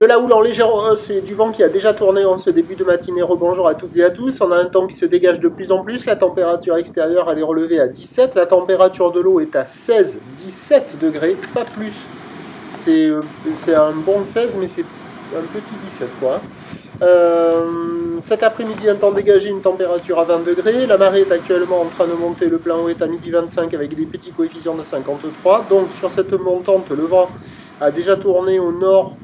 De la houle en légère hausse et du vent qui a déjà tourné en ce début de matinée. Rebonjour à toutes et à tous. On a un temps qui se dégage de plus en plus. La température extérieure elle est relevée à 17. La température de l'eau est à 16, 17 degrés, pas plus. C'est un bon 16, mais c'est un petit 17 quoi. Cet après-midi, un temps dégagé, une température à 20 degrés. La marée est actuellement en train de monter. Le plein eau est à midi 25 avec des petits coefficients de 53. Donc sur cette montante, le vent a déjà tourné au nord.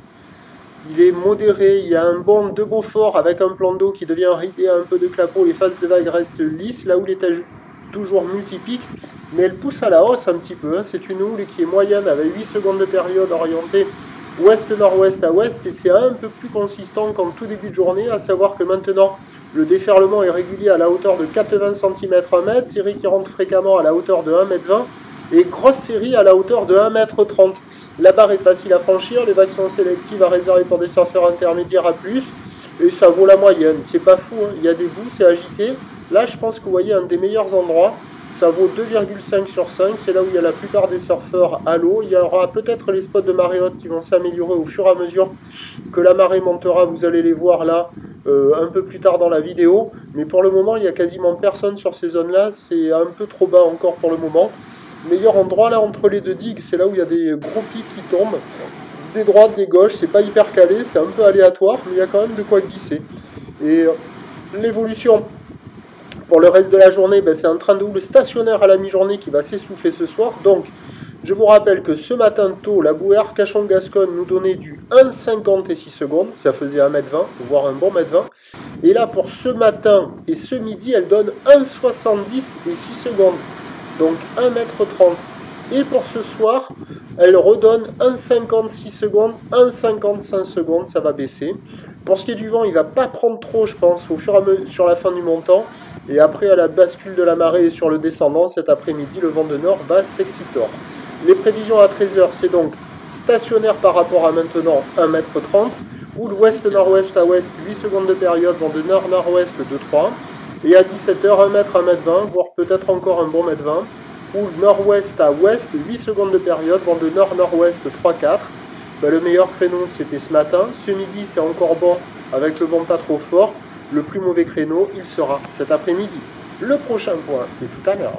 Il est modéré, il y a un bond de Beaufort avec un plan d'eau qui devient ridé à un peu de clapot, les phases de vague restent lisses, la houle est toujours multipique, mais elle pousse à la hausse un petit peu, hein. C'est une houle qui est moyenne avec 8 secondes de période orientée ouest-nord-ouest à ouest, et c'est un peu plus consistant qu'en tout début de journée, à savoir que maintenant le déferlement est régulier à la hauteur de 80 cm 1 m, série qui rentre fréquemment à la hauteur de 1 m 20, et grosse série à la hauteur de 1 m 30. La barre est facile à franchir, les vagues sont sélectives à réserver pour des surfeurs intermédiaires à plus, et ça vaut la moyenne, c'est pas fou, hein. Il y a des bouts, c'est agité. Là, je pense que vous voyez un des meilleurs endroits, ça vaut 2,5 sur 5, c'est là où il y a la plupart des surfeurs à l'eau. Il y aura peut-être les spots de marée haute qui vont s'améliorer au fur et à mesure que la marée montera, vous allez les voir là un peu plus tard dans la vidéo, mais pour le moment, il n'y a quasiment personne sur ces zones-là, c'est un peu trop bas encore pour le moment. Meilleur endroit là entre les deux digues, c'est là où il y a des gros pics qui tombent, des droites, des gauches, c'est pas hyper calé, c'est un peu aléatoire, mais il y a quand même de quoi glisser. Et l'évolution pour le reste de la journée, c'est un train de houle stationnaire à la mi-journée qui va s'essouffler ce soir. Donc je vous rappelle que ce matin tôt, la bouée Arcachon-Gascogne nous donnait du 1,50 et 6 secondes, ça faisait 1 m 20, voire un bon mètre 20. Et là pour ce matin et ce midi, elle donne 1,70 et 6 secondes. Donc 1 m 30. Et pour ce soir, elle redonne 1,56 secondes, 1,55 secondes, ça va baisser. Pour ce qui est du vent, il ne va pas prendre trop, je pense, au fur et à mesure sur la fin du montant. Et après, à la bascule de la marée et sur le descendant, cet après-midi, le vent de nord va s'exciter. Les prévisions à 13h, c'est donc stationnaire par rapport à maintenant 1 m 30. Ou l'ouest-nord-ouest à ouest, 8 secondes de période, vent de nord-nord-ouest de 3. Et à 17h, 1 m, 1 m 20, voire peut-être encore un bon mètre 20. Ou nord-ouest à ouest, 8 secondes de période, vent de nord-nord-ouest 3-4. Le meilleur créneau, c'était ce matin. Ce midi, c'est encore bon, avec le vent pas trop fort. Le plus mauvais créneau, il sera cet après-midi. Le prochain point est tout à l'heure.